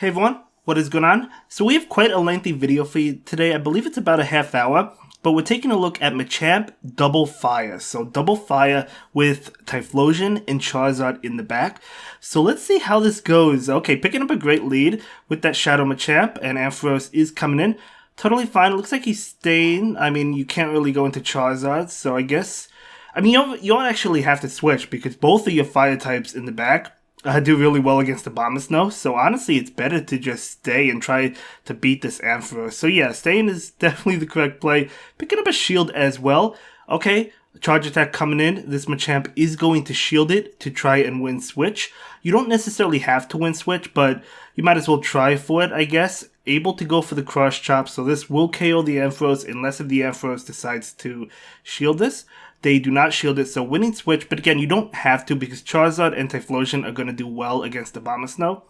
Hey everyone, what is going on? So we have quite a lengthy video for you today. I believe it's about a half hour, but we're taking a look at Machamp Double Fire. So Double Fire with Typhlosion and Charizard in the back. So let's see how this goes. Okay, picking up a great lead with that Shadow Machamp, and Ampharos is coming in. Totally fine. It looks like he's staying. I mean, you can't really go into Charizard, so I guess... I mean, you don't actually have to switch because both of your fire types in the back do really well against the Abomasnow, so honestly it's better to just stay and try to beat this Ampharos. So yeah, staying is definitely the correct play. Picking up a shield as well. Okay, charge attack coming in. This Machamp is going to shield it to try and win switch. You don't necessarily have to win switch, but you might as well try for it, I guess. Able to go for the cross chop, so this will KO the Ampharos unless if the Ampharos decides to shield this. They do not shield it, so winning switch, but again, you don't have to because Charizard and Typhlosion are going to do well against the Abomasnow.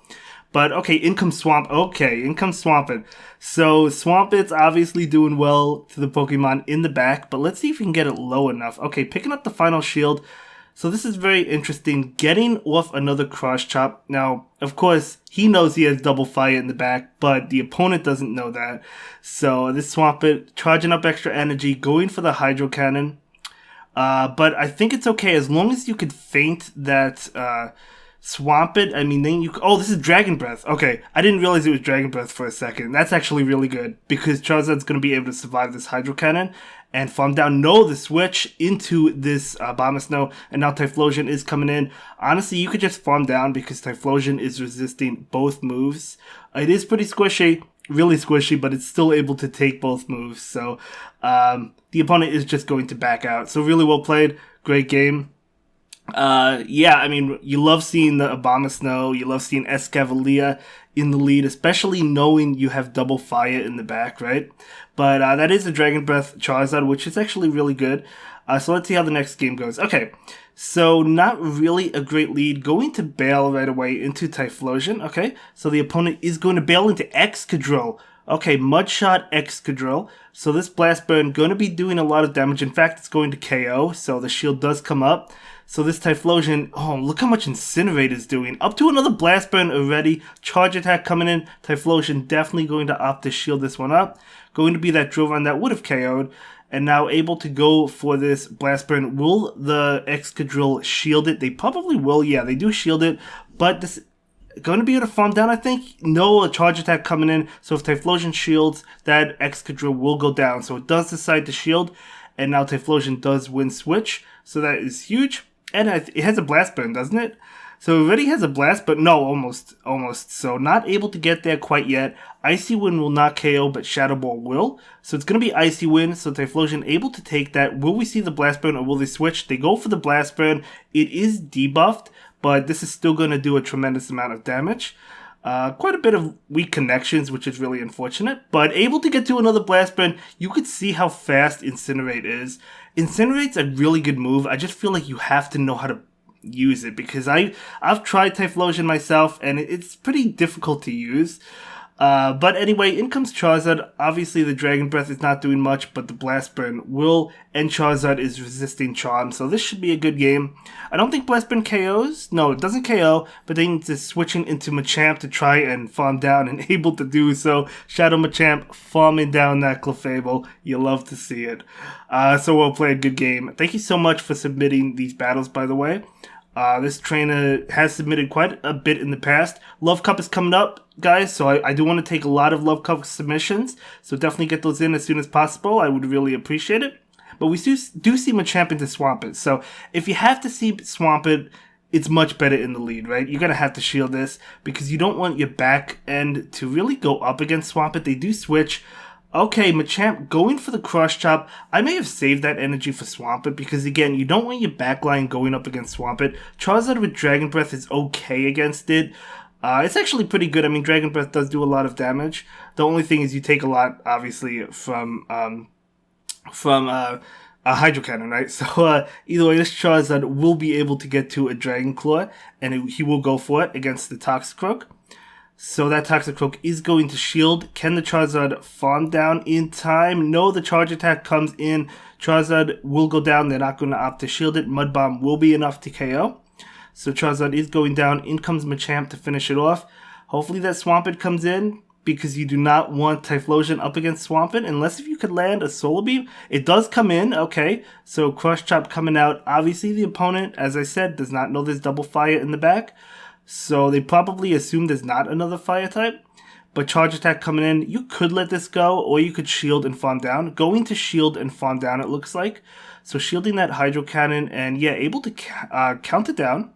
But okay, in comes Swamp. Okay, in comes Swampert. So Swampert's obviously doing well to the Pokemon in the back, but let's see if we can get it low enough. Okay, picking up the final shield. So this is very interesting, getting off another cross chop. Now, of course, he knows he has double fire in the back, but the opponent doesn't know that. So this Swampert charging up extra energy, going for the Hydro Cannon. But I think it's okay as long as you could feint that Swampert. I mean, then you... Oh, this is Dragon Breath. Okay, I didn't realize it was Dragon Breath for a second. That's actually really good because Charizard's going to be able to survive this Hydro Cannon and farm down. No, the switch into this Abomasnow, and now Typhlosion is coming in. Honestly, you could just farm down because Typhlosion is resisting both moves. It is pretty squishy. Really squishy, but it's still able to take both moves. So the opponent is just going to back out. So really well played. Great game. Yeah, I mean, you love seeing the Abomasnow. You love seeing Escavalier in the lead, especially knowing you have double fire in the back, right? But that is a Dragon Breath Charizard, which is actually really good. So let's see how the next game goes. Okay, so not really a great lead. Going to bail right away into Typhlosion. Okay, so the opponent is going to bail into Excadrill. Okay, Mudshot Excadrill. So this Blast Burn going to be doing a lot of damage. In fact, it's going to KO, so the shield does come up. So this Typhlosion, oh, look how much Incinerate is doing. Up to another Blast Burn already. Charge attack coming in. Typhlosion definitely going to opt to shield this one up. Going to be that Drovan that would have KO'd. And now able to go for this Blast Burn. Will the Excadrill shield it? They probably will. Yeah, they do shield it. But this going to be able to farm down, I think. No, a charge attack coming in. So if Typhlosion shields, that Excadrill will go down. So it does decide to shield. And now Typhlosion does win switch. So that is huge. And it has a Blast Burn, doesn't it? So it already has a Blast, but no, almost. So not able to get there quite yet. Icy Wind will not KO, but Shadow Ball will. So it's going to be Icy Wind, so Typhlosion able to take that. Will we see the Blast Burn or will they switch? They go for the Blast Burn. It is debuffed, but this is still going to do a tremendous amount of damage. Quite a bit of weak connections, which is really unfortunate. But able to get to another Blast Burn, you could see how fast Incinerate is. Incinerate's a really good move. I just feel like you have to know how to use it because I've tried Typhlosion myself and it's pretty difficult to use. But anyway, in comes Charizard. Obviously the Dragon Breath is not doing much, but the Blast Burn will, and Charizard is resisting Charm, so this should be a good game. I don't think Blast Burn KOs. No, it doesn't KO, but they need to switching into Machamp to try and farm down, and able to do so. Shadow Machamp farming down that Clefable. You love to see it. So we'll play a good game. Thank you so much for submitting these battles, by the way. This trainer has submitted quite a bit in the past. Love Cup is coming up, guys, so I do want to take a lot of Love Cup submissions, so definitely get those in as soon as possible. I would really appreciate it. But we do see Machamp into Swampert, so if you have to see Swampert, it's much better in the lead, right? You're going to have to shield this because you don't want your back end to really go up against Swampert. They do switch. Okay, Machamp going for the cross chop. I may have saved that energy for Swampert because, again, you don't want your backline going up against Swampert. Charizard with Dragon Breath is okay against it. It's actually pretty good. I mean, Dragon Breath does do a lot of damage. The only thing is you take a lot, obviously, from a Hydro Cannon, right? So either way, this Charizard will be able to get to a Dragon Claw, and he will go for it against the Toxicroak. So that Toxicroak is going to shield. Can the Charizard farm down in time? No, the charge attack comes in. Charizard will go down. They're not going to opt to shield it. Mud Bomb will be enough to KO. So Charizard is going down. In comes Machamp to finish it off. Hopefully that Swampert comes in, because you do not want Typhlosion up against Swampert, unless if you could land a Solar Beam. It does come in, okay, so Cross Chop coming out. Obviously the opponent, as I said, does not know there's double fire in the back, so they probably assume there's not another fire type. But Charge Attack coming in, you could let this go, or you could shield and farm down. Going to shield and farm down, it looks like. So shielding that Hydro Cannon, and yeah, able to count it down.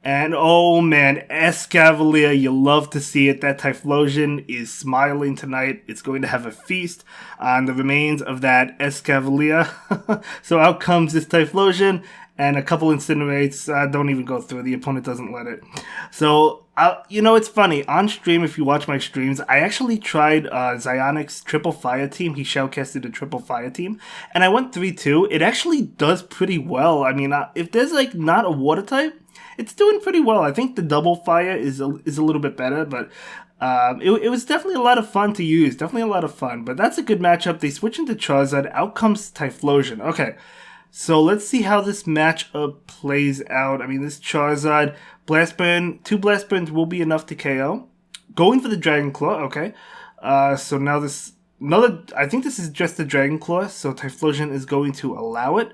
And oh man, Escavalier, you love to see it. That Typhlosion is smiling tonight. It's going to have a feast on the remains of that Escavalier. So out comes this Typhlosion, and a couple Incinerates. Don't even go through. The opponent doesn't let it. So, you know, it's funny. On stream, if you watch my streams, I actually tried Zionic's Triple Fire team. He shoutcasted a Triple Fire team, and I went 3-2. It actually does pretty well. I mean, if there's like not a water type, it's doing pretty well. I think the Double Fire is a little bit better, but it was definitely a lot of fun to use. Definitely a lot of fun. But that's a good matchup. They switch into Charizard. Out comes Typhlosion. Okay, so let's see how this matchup plays out. I mean, this Charizard, Blast Burn, 2 Blast Burns will be enough to KO. Going for the Dragon Claw, okay. So now I think this is just the Dragon Claw, so Typhlosion is going to allow it.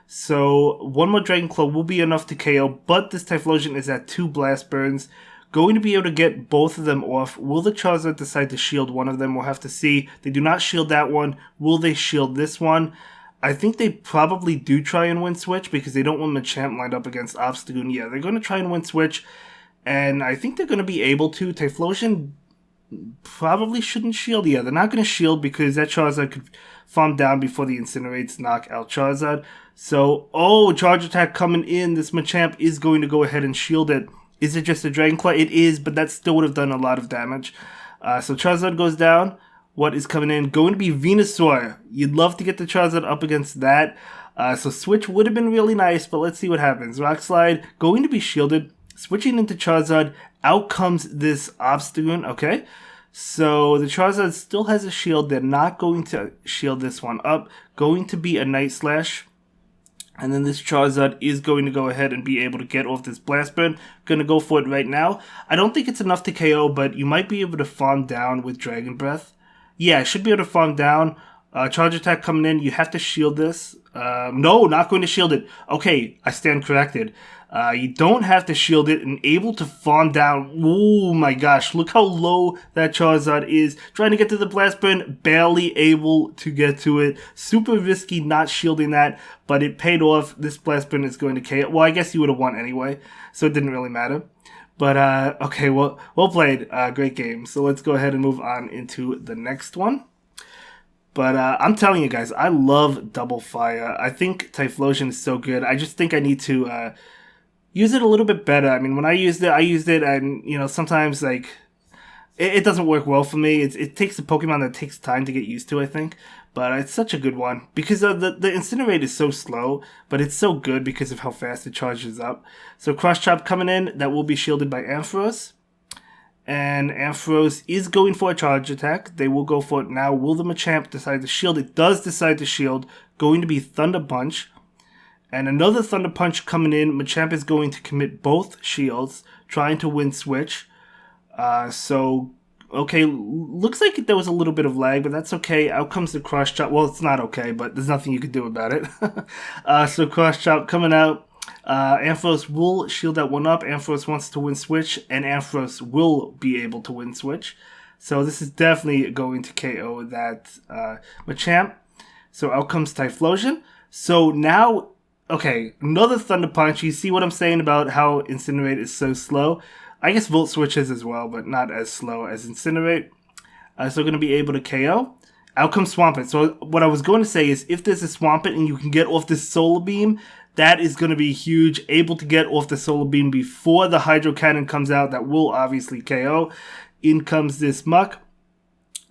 So one more Dragon Claw will be enough to KO, but this Typhlosion is at 2 Blast Burns. Going to be able to get both of them off. Will the Charizard decide to shield one of them? We'll have to see. They do not shield that one. Will they shield this one? I think they probably do try and win switch, because they don't want Machamp lined up against Obstagoon. Yeah, they're going to try and win switch, and I think they're going to be able to. Typhlosion probably shouldn't shield. Yeah, they're not going to shield, because that Charizard could farm down before the Incinerates knock out Charizard. So, Charge Attack coming in. This Machamp is going to go ahead and shield it. Is it just a Dragon Claw? It is, but that still would have done a lot of damage. So Charizard goes down. What is coming in? Going to be Venusaur. You'd love to get the Charizard up against that. So switch would have been really nice, but let's see what happens. Rock Slide, going to be shielded. Switching into Charizard. Out comes this Obstagoon, okay? So the Charizard still has a shield. They're not going to shield this one up. Going to be a Night Slash. And then this Charizard is going to go ahead and be able to get off this Blast Burn. Going to go for it right now. I don't think it's enough to KO, but you might be able to farm down with Dragon Breath. Yeah, I should be able to farm down. Charge Attack coming in. You have to shield this. No, not going to shield it. Okay, I stand corrected. You don't have to shield it and able to farm down. Oh my gosh, look how low that Charizard is. Trying to get to the Blast Burn, barely able to get to it. Super risky not shielding that, but it paid off. This Blast Burn is going to KO. Well, I guess you would have won anyway, so it didn't really matter. But, okay, well played. Great game. So let's go ahead and move on into the next one. But I'm telling you guys, I love Double Fire. I think Typhlosion is so good. I just think I need to use it a little bit better. I mean, when I used it, and, you know, sometimes, like, it doesn't work well for me. It takes a Pokemon that takes time to get used to, I think. But it's such a good one. Because the Incinerate is so slow, but it's so good because of how fast it charges up. So Cross Chop coming in, that will be shielded by Ampharos. And Ampharos is going for a Charge Attack. They will go for it now. Will the Machamp decide to shield? It does decide to shield. Going to be Thunder Punch. And another Thunder Punch coming in. Machamp is going to commit both shields, trying to win switch. Okay, looks like there was a little bit of lag, but that's okay. Out comes the Cross Chop. Well, it's not okay, but there's nothing you can do about it. So Cross Chop coming out. Ampharos will shield that one up. Ampharos wants to win switch, and Ampharos will be able to win switch. So this is definitely going to KO that Machamp. So out comes Typhlosion. So now, okay, another Thunder Punch. You see what I'm saying about how Incinerate is so slow? I guess Volt Switch is as well, but not as slow as Incinerate. So going to be able to KO. Out comes Swampert. So what I was going to say is, if there's a Swampert and you can get off this Solar Beam, that is going to be huge. Able to get off the Solar Beam before the Hydro Cannon comes out, that will obviously KO. In comes this Muck.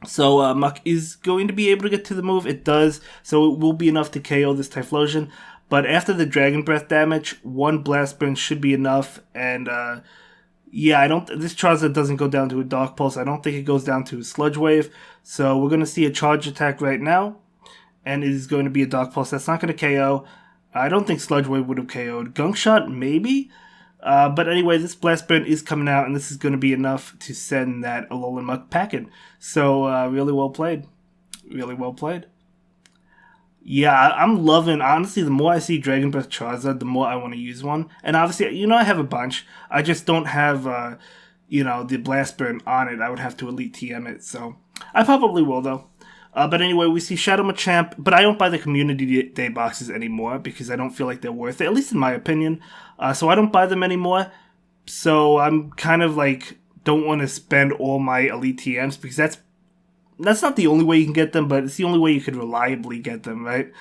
So Muck is going to be able to get to the move. It does. So it will be enough to KO this Typhlosion. But after the Dragon Breath damage, one Blast Burn should be enough. And yeah, this Charizard doesn't go down to a Dark Pulse. I don't think it goes down to a Sludge Wave. So we're going to see a Charge Attack right now. And it is going to be a Dark Pulse. That's not going to KO. I don't think Sludge Wave would have KO'd. Gunk Shot, maybe? But anyway, this Blast Burn is coming out, and this is going to be enough to send that Alolan Muck packing. So, really well played. Really well played. Yeah, I'm loving, honestly, the more I see Dragon Breath Charizard, the more I want to use one. And obviously, I have a bunch. I just don't have, the Blast Burn on it. I would have to Elite TM it, so I probably will, though. But anyway, we see Shadow Machamp, but I don't buy the Community Day boxes anymore because I don't feel like they're worth it, at least in my opinion. So I don't buy them anymore. So I'm kind of like, don't want to spend all my Elite TMs because that's not the only way you can get them, but it's the only way you could reliably get them, right?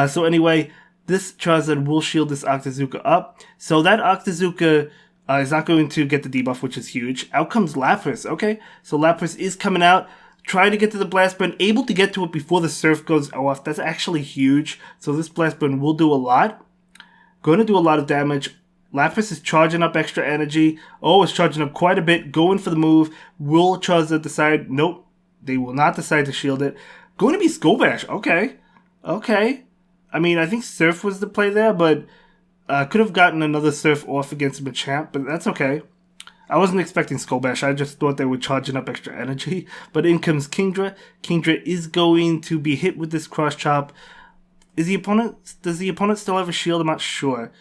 So anyway, this Charizard will shield this Octazooka up. So that Octazooka is not going to get the debuff, which is huge. Out comes Lapras, okay? So Lapras is coming out, trying to get to the Blast Burn, able to get to it before the Surf goes off. That's actually huge. So this Blast Burn will do a lot. Going to do a lot of damage. Lapras is charging up extra energy. Oh, it's charging up quite a bit. Going for the move. Will Charizard decide? Nope. They will not decide to shield it. Going to be Skull Bash. Okay. I mean, I think Surf was the play there, but could have gotten another Surf off against Machamp, but that's okay. I wasn't expecting Skull Bash. I just thought they were charging up extra energy. But in comes Kingdra. Kingdra is going to be hit with this Cross Chop. Does the opponent still have a shield? I'm not sure.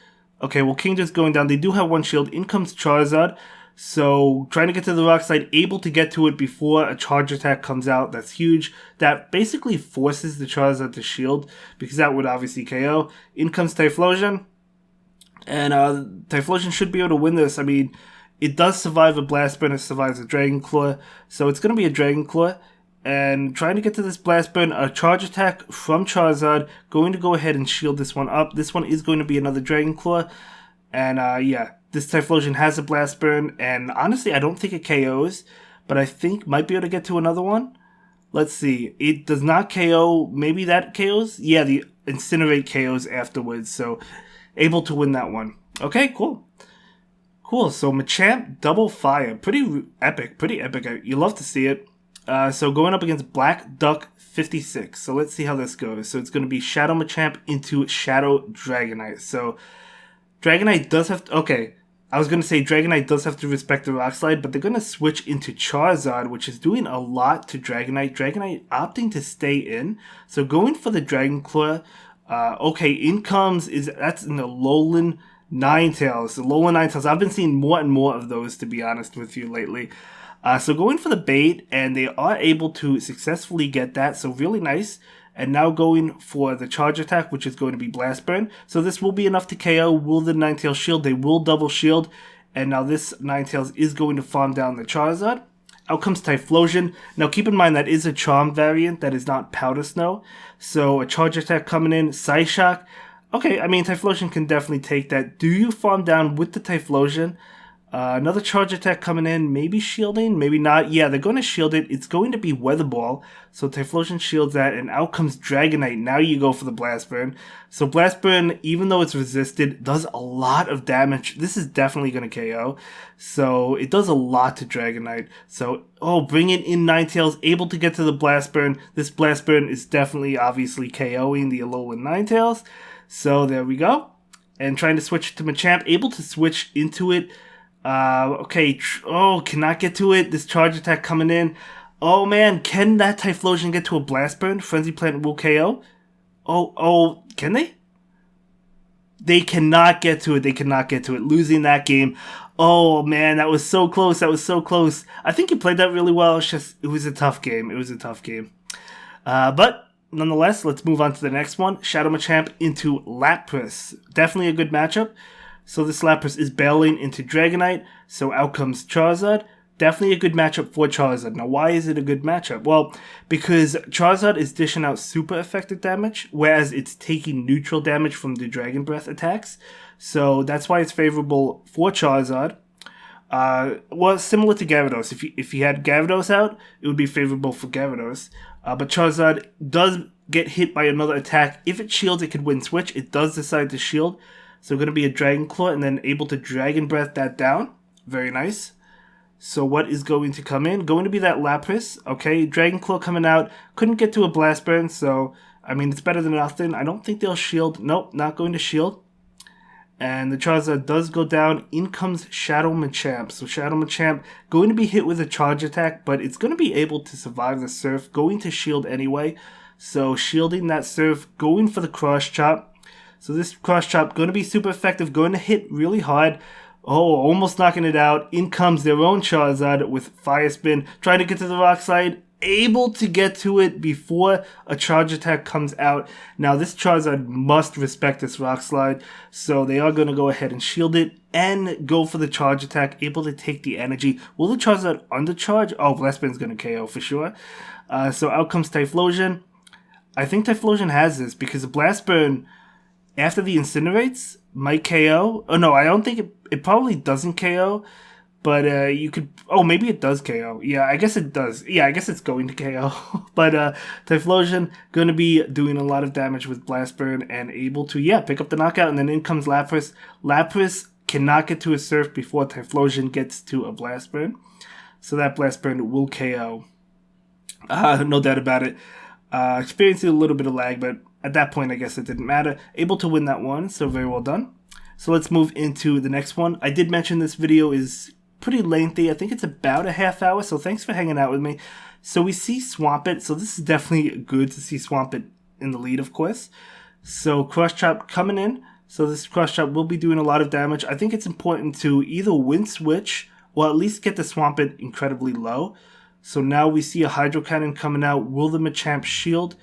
Okay, well, Kingdra's going down. They do have one shield. In comes Charizard. So, trying to get to the rock slide, able to get to it before a charge attack comes out. That's huge. That basically forces the Charizard to shield, because that would obviously KO. In comes Typhlosion. And Typhlosion should be able to win this. I mean, it does survive a Blast Burn. It survives a Dragon Claw. So, it's going to be a Dragon Claw. And trying to get to this Blast Burn, a charge attack from Charizard. Going to go ahead and shield this one up. This one is going to be another Dragon Claw. And yeah, this Typhlosion has a Blast Burn, and honestly, I don't think it KOs, but I think might be able to get to another one. Let's see. It does not KO. Maybe that KOs? Yeah, the Incinerate KOs afterwards, so able to win that one. Okay, cool. Cool, so Machamp, Double Fire. Pretty epic. You love to see it. So going up against Black Duck 56. So let's see how this goes. So it's going to be Shadow Machamp into Shadow Dragonite. So Dragonite does have to... Okay, I was going to say Dragonite does have to respect the Rock Slide, but they're going to switch into Charizard, which is doing a lot to Dragonite. Dragonite opting to stay in. So going for the Dragon Claw. Okay, in comes... That's an Alolan Ninetales. The Alolan Ninetales. I've been seeing more and more of those, to be honest with you, lately. So going for the bait, and they are able to successfully get that. So really nice. And now going for the charge attack, which is going to be Blast Burn. So this will be enough to KO. Will the Ninetales shield? They will double shield. And now this Ninetales is going to farm down the Charizard. Out comes Typhlosion. Now keep in mind that is a Charm variant. That is not Powder Snow. So a charge attack coming in. Psyshock. Okay, I mean Typhlosion can definitely take that. Do you farm down with the Typhlosion? Another charge attack coming in, maybe shielding, maybe not. Yeah, they're going to shield it. It's going to be Weather Ball. So Typhlosion shields that, and out comes Dragonite. Now you go for the Blast Burn. So Blast Burn, even though it's resisted, does a lot of damage. This is definitely going to KO. So it does a lot to Dragonite. So, bringing in Ninetales, able to get to the Blast Burn. This Blast Burn is definitely, obviously, KOing the Alolan Ninetales. So there we go. And trying to switch to Machamp, able to switch into it. Okay, cannot get to it. This charge attack coming in. Oh man, can that Typhlosion get to a Blast Burn? Frenzy Plant will KO. Can they? They cannot get to it. Losing that game. Oh man, that was so close. I think you played that really well. It was a tough game. But nonetheless, let's move on to the next one. Shadow Machamp into Lapras. Definitely a good matchup. So this Lapras is bailing into Dragonite, so out comes Charizard. Definitely a good matchup for Charizard. Now, why is it a good matchup? Well, because Charizard is dishing out super effective damage, whereas it's taking neutral damage from the Dragon Breath attacks. So that's why it's favorable for Charizard. Similar to Gyarados. If you had Gyarados out, it would be favorable for Gyarados. But Charizard does get hit by another attack. If it shields, it could win switch. It does decide to shield. So going to be a Dragon Claw and then able to Dragon Breath that down. Very nice. So what is going to come in? Going to be that Lapras. Okay, Dragon Claw coming out. Couldn't get to a Blast Burn, so, I mean, it's better than nothing. I don't think they'll shield. Nope, not going to shield. And the Charizard does go down. In comes Shadow Machamp. So Shadow Machamp going to be hit with a charge attack, but it's going to be able to survive the Surf, going to shield anyway. So shielding that Surf, going for the Cross Chop. So this Cross Chop going to be super effective, going to hit really hard. Oh, almost knocking it out. In comes their own Charizard with Fire Spin, trying to get to the Rock Slide. Able to get to it before a charge attack comes out. Now this Charizard must respect this Rock Slide, so they are going to go ahead and shield it and go for the charge attack, able to take the energy. Will the Charizard undercharge? Oh, Blast Spin's going to KO for sure. So out comes Typhlosion. I think Typhlosion has this because the Blast Burn, after the Incinerates, might KO. Oh no, I don't think it probably doesn't KO. But you could... Oh, maybe it does KO. Yeah, I guess it does. Yeah, I guess it's going to KO. But Typhlosion going to be doing a lot of damage with Blast Burn and able to, yeah, pick up the knockout. And then in comes Lapras. Lapras cannot get to a Surf before Typhlosion gets to a Blast Burn. So that Blast Burn will KO. No doubt about it. Experiencing a little bit of lag, but at that point, I guess it didn't matter. Able to win that one, so very well done. So let's move into the next one. I did mention this video is pretty lengthy. I think it's about a half hour, so thanks for hanging out with me. So we see Swampert, so this is definitely good to see Swampert in the lead, of course. So Cross Chop coming in, so this Cross Chop will be doing a lot of damage. I think it's important to either win switch or at least get the Swampert incredibly low. So now we see a Hydro Cannon coming out. Will the Machamp shield?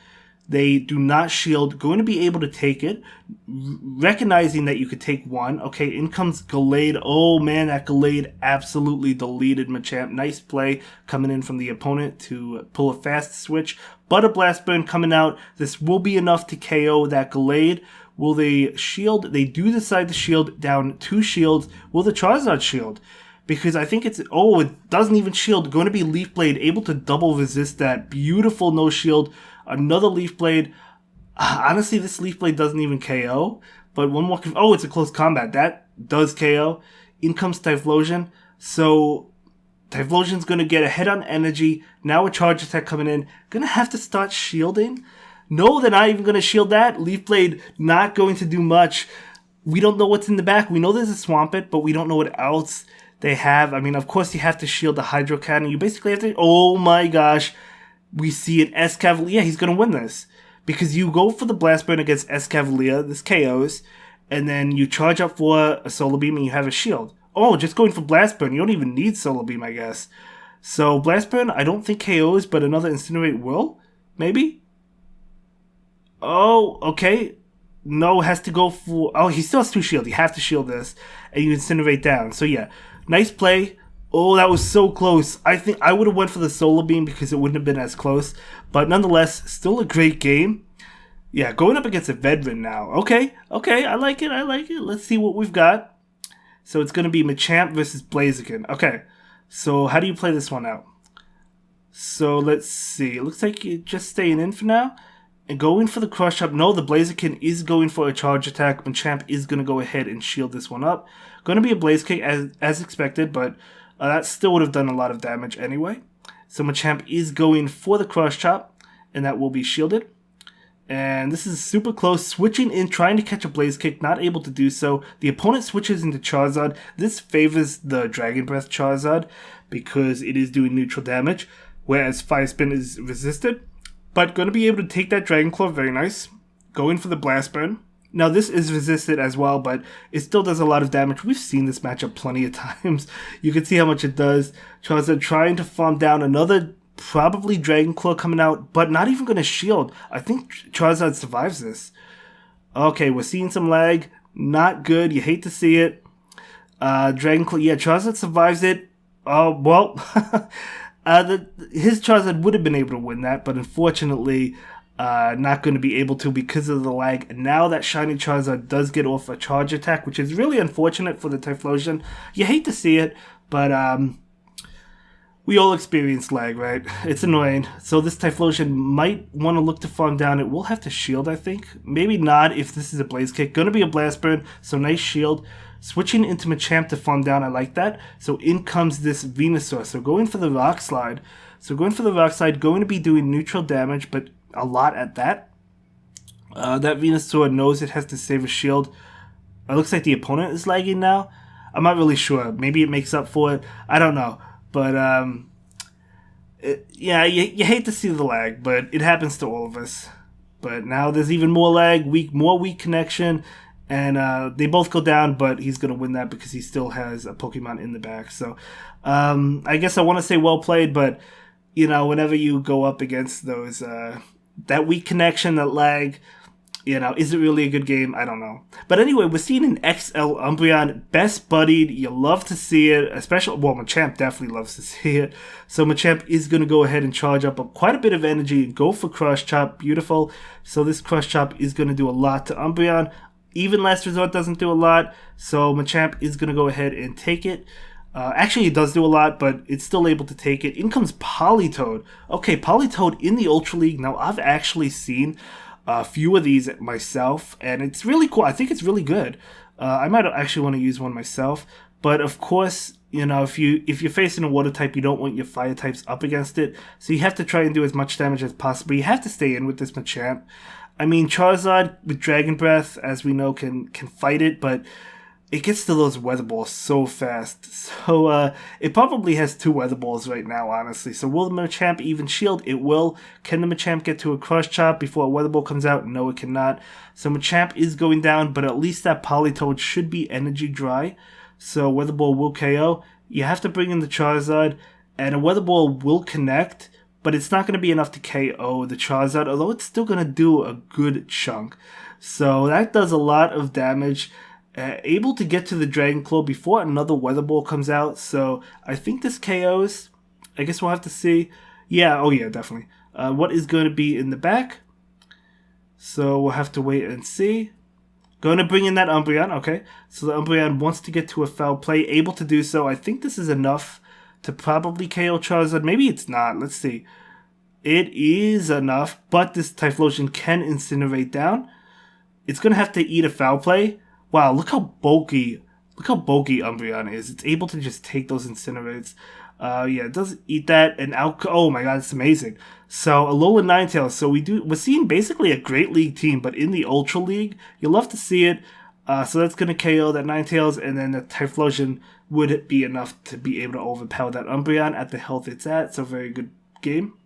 They do not shield. Going to be able to take it. Recognizing that you could take one. Okay, in comes Gallade. Oh man, that Gallade absolutely deleted Machamp. Nice play coming in from the opponent to pull a fast switch. But a Blast Burn coming out. This will be enough to KO that Gallade. Will they shield? They do decide to shield down 2 shields. Will the Charizard shield? Because I think it's... Oh, it doesn't even shield. Going to be Leaf Blade. Able to double resist that. Beautiful no shield. Another Leaf Blade. Honestly, this Leaf Blade doesn't even KO. But one more... Oh, it's a close combat. That does KO. In comes Typhlosion. So Typhlosion's going to get ahead on energy. Now a charge attack coming in. Going to have to start shielding. No, they're not even going to shield that. Leaf Blade not going to do much. We don't know what's in the back. We know there's a Swampert, but we don't know what else they have. I mean, of course, you have to shield the Hydro Cannon. You basically have to... Oh my gosh. We see an Escavalier. He's going to win this. Because you go for the Blast Burn against Escavalier. This KOs. And then you charge up for a Solar Beam and you have a shield. Oh, just going for Blast Burn. You don't even need Solar Beam, I guess. So, Blast Burn, I don't think KOs, but another Incinerate will? Maybe? Oh, okay. No, has to go for... Oh, he still has 2 shield. You have to shield this. And you Incinerate down. So, yeah. Nice play. Oh, that was so close. I think I would have went for the Solar Beam because it wouldn't have been as close. But nonetheless, still a great game. Yeah, going up against a veteran now. Okay, I like it. Let's see what we've got. So it's going to be Machamp versus Blaziken. Okay, so how do you play this one out? So let's see. It looks like you're just staying in for now. And going for the Crush Up. No, the Blaziken is going for a charge attack. Machamp is going to go ahead and shield this one up. Going to be a Blaze Kick as expected, but that still would have done a lot of damage anyway. So Machamp is going for the Cross Chop, and that will be shielded. And this is super close. Switching in, trying to catch a Blaze Kick, not able to do so. The opponent switches into Charizard. This favors the Dragon Breath Charizard because it is doing neutral damage, whereas Fire Spin is resisted. But going to be able to take that Dragon Claw, very nice. Going for the Blast Burn. Now this is resisted as well, but it still does a lot of damage. We've seen this matchup plenty of times. You can see how much it does. Charizard trying to farm down another, probably Dragon Claw coming out, but not even going to shield. I think Charizard survives this. Okay, we're seeing some lag. Not good. You hate to see it. Dragon Claw, yeah, Charizard survives it. Oh, well, his Charizard would have been able to win that, but unfortunately... not going to be able to because of the lag. And now that Shiny Charizard does get off a charge attack, which is really unfortunate for the Typhlosion. You hate to see it, but we all experience lag, right? It's annoying. So this Typhlosion might want to look to farm down. It will have to shield, I think. Maybe not if this is a Blaze Kick. Going to be a Blast Burn, so nice shield. Switching into Machamp to farm down, I like that. So in comes this Venusaur. So going for the Rock Slide. Going to be doing neutral damage, but a lot at that. That Venusaur knows it has to save a shield. It looks like the opponent is lagging now. I'm not really sure. Maybe it makes up for it. I don't know. But, yeah, you hate to see the lag, but it happens to all of us. But now there's even more lag, more weak connection, and they both go down, but he's going to win that because he still has a Pokemon in the back. So I guess I want to say well played, but, you know, whenever you go up against those, that weak connection, that lag, you know, is it really a good game? I don't know. But anyway, we're seeing an XL Umbreon, best buddied. You love to see it, especially, well, Machamp definitely loves to see it. So Machamp is going to go ahead and charge up quite a bit of energy and go for Crush Chop. Beautiful. So this Crush Chop is going to do a lot to Umbreon. Even Last Resort doesn't do a lot. So Machamp is going to go ahead and take it. Actually, it does do a lot, but it's still able to take it. In comes Politoed. Okay, Politoed in the Ultra League. Now, I've actually seen a few of these myself, and it's really cool. I think it's really good. I might actually want to use one myself, but of course, you know, if you're facing a water type, you don't want your fire types up against it, so you have to try and do as much damage as possible. You have to stay in with this Machamp. I mean, Charizard with Dragon Breath, as we know, can fight it, but it gets to those weather balls so fast. So it probably has 2 weather balls right now, honestly. So will the Machamp even shield? It will. Can the Machamp get to a Crush Chop before a weather ball comes out? No, it cannot. So Machamp is going down, but at least that Politoed should be energy dry. So weather ball will KO. You have to bring in the Charizard, and a weather ball will connect, but it's not going to be enough to KO the Charizard, although it's still going to do a good chunk. So that does a lot of damage. Able to get to the Dragon Claw before another Weather Ball comes out, so I think this KOs. I guess we'll have to see. Yeah, oh yeah, definitely. What is going to be in the back? So we'll have to wait and see. Going to bring in that Umbreon, okay. So the Umbreon wants to get to a foul play, able to do so. I think this is enough to probably KO Charizard. Maybe it's not, let's see. It is enough, but this Typhlosion can incinerate down. It's going to have to eat a foul play. Wow, look how bulky Umbreon is. It's able to just take those Incinerates. Yeah, it does eat that, and oh my god, it's amazing. So Alolan Ninetales. So we're seeing basically a Great League team, but in the Ultra League, you'll love to see it. So that's gonna KO that Ninetales, and then the Typhlosion would be enough to be able to overpower that Umbreon at the health it's at. So very good game.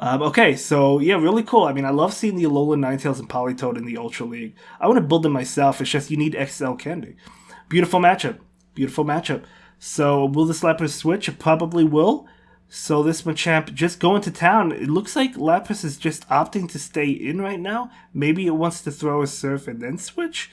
Okay, so yeah, really cool. I mean, I love seeing the Alolan Ninetales and Politoed in the Ultra League. I want to build them myself. It's just you need XL candy. Beautiful matchup. Beautiful matchup. So will this Lapras switch? It probably will. So this Machamp just going to town. It looks like Lapras is just opting to stay in right now. Maybe it wants to throw a Surf and then switch.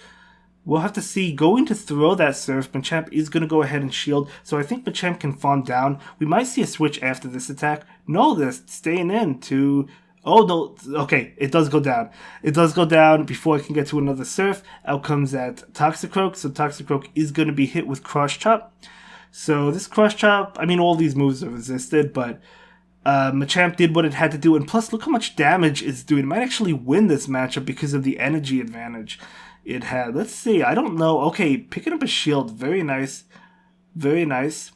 We'll have to see. Going to throw that Surf, Machamp is going to go ahead and shield. So I think Machamp can farm down. We might see a switch after this attack. No, they're staying in to... Oh, no. Okay, it does go down. It does go down before it can get to another Surf. Out comes that Toxicroak. So Toxicroak is going to be hit with Crush Chop. So this Crush Chop, I mean, all these moves are resisted, but... Machamp did what it had to do. And plus, look how much damage it's doing. It might actually win this matchup because of the energy advantage it had. Let's see. I don't know. Okay, picking up a shield. Very nice. Very nice.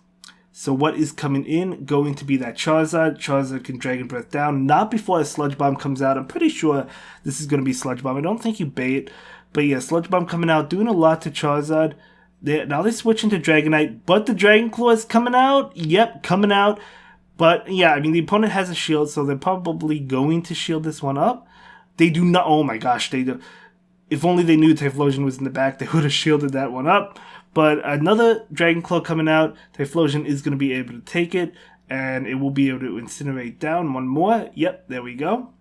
So what is coming in? Going to be that Charizard. Charizard can Dragon Breath down. Not before a Sludge Bomb comes out. I'm pretty sure this is going to be Sludge Bomb. I don't think you bait. But yeah, Sludge Bomb coming out. Doing a lot to Charizard. Now they switch into Dragonite. But the Dragon Claw is coming out. Yep, coming out. But yeah, I mean, the opponent has a shield. So they're probably going to shield this one up. They do not. Oh my gosh, they do. If only they knew Typhlosion was in the back, they would have shielded that one up. But another Dragon Claw coming out. Typhlosion is going to be able to take it, and it will be able to incinerate down one more. Yep, there we go.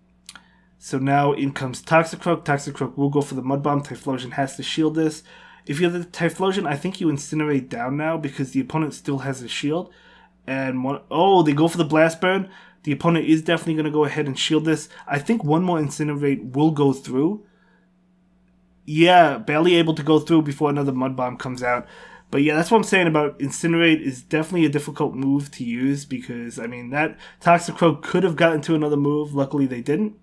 So now in comes Toxicroak. Toxicroak will go for the Mud Bomb. Typhlosion has to shield this. If you're the Typhlosion, I think you incinerate down now because the opponent still has a shield. And they go for the Blast Burn. The opponent is definitely going to go ahead and shield this. I think one more Incinerate will go through. Yeah, barely able to go through before another Mud Bomb comes out. But yeah, that's what I'm saying about Incinerate is definitely a difficult move to use because, I mean, that Toxicroak could have gotten to another move. Luckily, they didn't.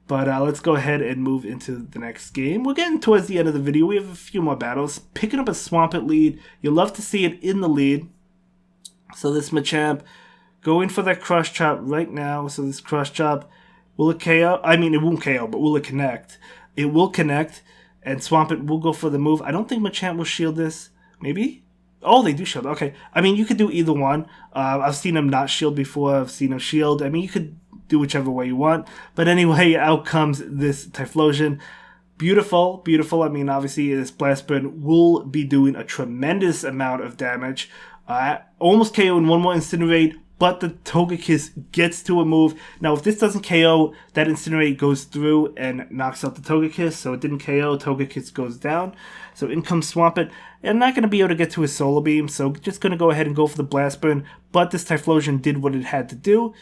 But let's go ahead and move into the next game. We're getting towards the end of the video. We have a few more battles. Picking up a Swampert lead. You'll love to see it in the lead. So this Machamp going for that Crush Chop right now. So this Crush Chop, will it KO? I mean, it won't KO, but will it connect? It will connect. And Swampert will go for the move. I don't think Machamp will shield this. Maybe? Oh, they do shield. Okay. I mean, you could do either one. I've seen him not shield before. I've seen him shield. I mean, you could do whichever way you want. But anyway, out comes this Typhlosion. Beautiful, beautiful. I mean, obviously, this Blast Burn will be doing a tremendous amount of damage. Almost KO in one more Incinerate, but the Togekiss gets to a move. Now, if this doesn't KO, that Incinerate goes through and knocks out the Togekiss. So it didn't KO, Togekiss goes down. So in comes Swampert. I'm not going to be able to get to his Solar Beam, so just going to go ahead and go for the Blast Burn. But this Typhlosion did what it had to do.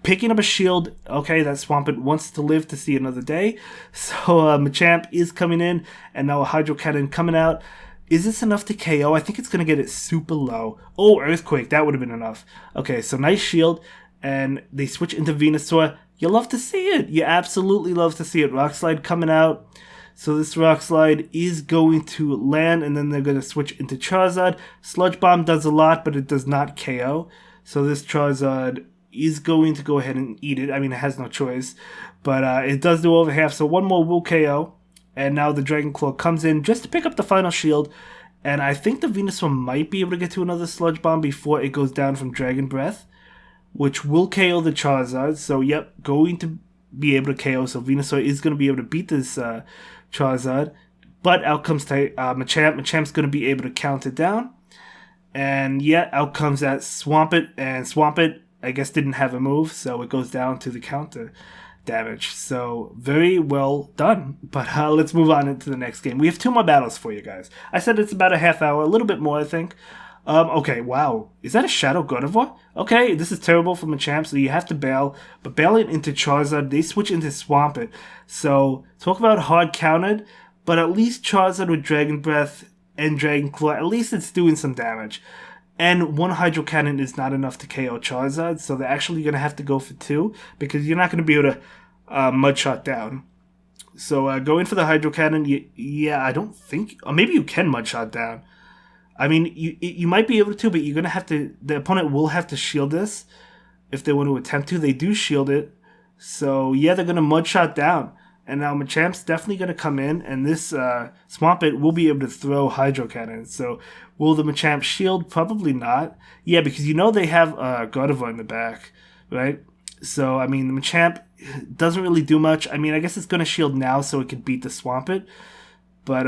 Picking up a shield. Okay, that Swampert wants to live to see another day. So Machamp is coming in, and now a Hydro Cannon coming out. Is this enough to KO? I think it's going to get it super low. Oh, Earthquake. That would have been enough. Okay, so nice shield. And they switch into Venusaur. You love to see it. You absolutely love to see it. Rock Slide coming out. So this Rock Slide is going to land. And then they're going to switch into Charizard. Sludge Bomb does a lot, but it does not KO. So this Charizard is going to go ahead and eat it. I mean, it has no choice. But it does do over half. So one more will KO. And now the Dragon Claw comes in just to pick up the final shield. And I think the Venusaur might be able to get to another Sludge Bomb before it goes down from Dragon Breath, which will KO the Charizard. So, yep, going to be able to KO. So Venusaur is going to be able to beat this Charizard. But out comes Machamp. Machamp's going to be able to count it down. And, yeah, out comes that Swampert. And Swampert, I guess, didn't have a move. So it goes down to the counter damage. So very well done. But let's move on into the next game. We have 2 more battles for you guys. I said it's about a half hour, a little bit more, I think. Okay, wow. Is that a Shadow Gardevoir? Okay, this is terrible for Machamp, so you have to bail. But bailing into Charizard, they switch into Swampert. So, talk about hard countered, but at least Charizard with Dragon Breath and Dragon Claw, at least it's doing some damage. And 1 Hydro Cannon is not enough to KO Charizard, so they're actually going to have to go for 2, because you're not going to be able to Mudshot down. So going for the Hydro Cannon, yeah, I don't think... Or maybe you can Mudshot down. I mean, you might be able to, but you're going to have to... The opponent will have to shield this if they want to attempt to. They do shield it. So, yeah, they're going to Mudshot down. And now Machamp's definitely going to come in, and this Swampert will be able to throw Hydro Cannon. So, will the Machamp shield? Probably not. Yeah, because you know they have Gardevoir in the back, right? So, I mean, the Machamp doesn't really do much. I mean, I guess it's going to shield now so it can beat the Swampert. But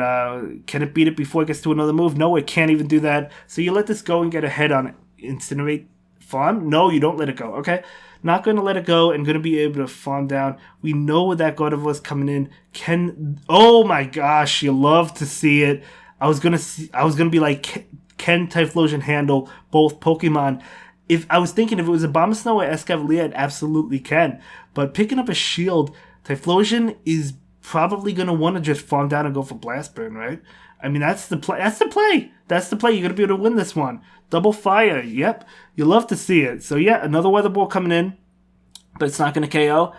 can it beat it before it gets to another move? No, it can't even do that. So you let this go and get ahead on Incinerate Farm? No, you don't let it go, okay? Not going to let it go and going to be able to farm down. We know where that Gardevoir is coming in. Oh my gosh, you love to see it. I was gonna be like, can Typhlosion handle both Pokemon? If I was thinking if it was Abomasnow or Escavalier, it absolutely can. But picking up a shield, Typhlosion is probably going to want to just farm down and go for Blast Burn, right? I mean, that's the play. That's the play. That's the play. You're going to be able to win this one. Double Fire. Yep. You love to see it. So, yeah, another Weather Ball coming in, but it's not going to KO.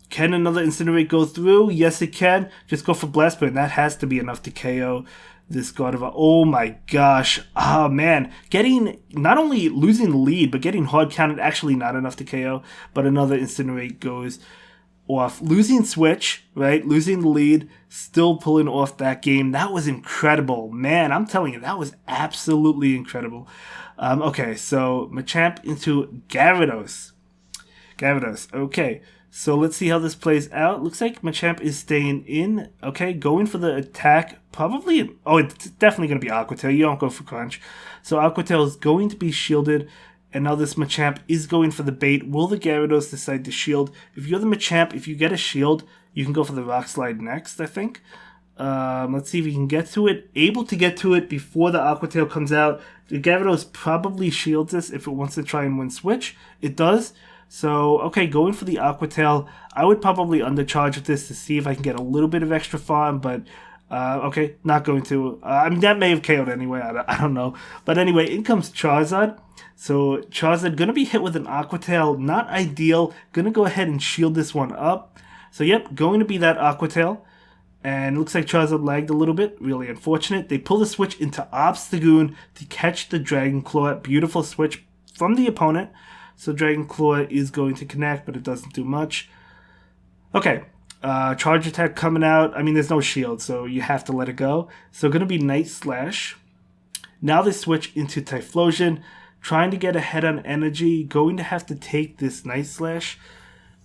Can another Incinerate go through? Yes, it can. Just go for Blast Burn. That has to be enough to KO this Gardevoir. Oh my gosh. Oh man. Not only losing the lead, but getting hard counted, actually not enough to KO. But another Incinerate goes off. Losing Switch, right? Losing the lead, still pulling off that game. That was incredible. Man, I'm telling you, that was absolutely incredible. Okay, so Machamp into Gyarados. Okay. So let's see how this plays out. Looks like Machamp is staying in. Okay, going for the attack. Probably... Oh, it's definitely going to be Aqua Tail. You don't go for Crunch. So Aqua Tail is going to be shielded. And now this Machamp is going for the bait. Will the Gyarados decide to shield? If you're the Machamp, if you get a shield, you can go for the Rock Slide next, I think. Let's see if you can get to it. Able to get to it before the Aqua Tail comes out. The Gyarados probably shields this if it wants to try and win Switch. It does. So, okay, going for the Aqua Tail. I would probably undercharge with this to see if I can get a little bit of extra farm, but, okay, not going to. I mean, that may have KO'd anyway, I don't know. But anyway, in comes Charizard. So, Charizard going to be hit with an Aqua Tail. Not ideal. Going to go ahead and shield this one up. So, yep, going to be that Aqua Tail. And looks like Charizard lagged a little bit. Really unfortunate. They pull the switch into Obstagoon to catch the Dragon Claw. Beautiful switch from the opponent. So Dragon Claw is going to connect, but it doesn't do much. Okay, Charge attack coming out. I mean, there's no shield, so you have to let it go. So going to be Night Slash. Now they switch into Typhlosion. Trying to get ahead on energy. Going to have to take this Night Slash.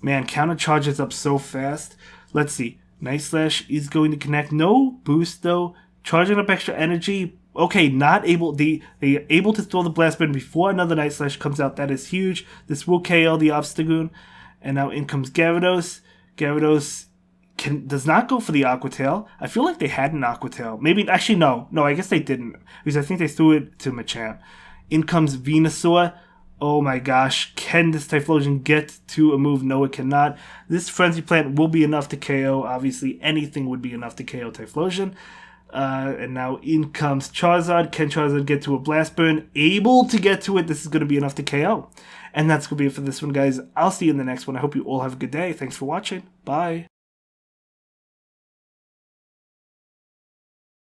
Man, counter charges up so fast. Let's see. Night Slash is going to connect. No boost, though. Charging up extra energy. Okay, not able. They able to throw the Blast Burn before another Night Slash comes out. That is huge. This will KO the Obstagoon. And now in comes Gyarados. Gyarados does not go for the Aqua Tail. I feel like they had an Aqua Tail. Maybe, actually, no. No, I guess they didn't. Because I think they threw it to Machamp. In comes Venusaur. Oh my gosh. Can this Typhlosion get to a move? No, it cannot. This Frenzy Plant will be enough to KO. Obviously, anything would be enough to KO Typhlosion. And now in comes Charizard. Can Charizard get to a Blast Burn? Able to get to it. This is going to be enough to KO. And that's going to be it for this one, guys. I'll see you in the next one. I hope you all have a good day. Thanks for watching. Bye.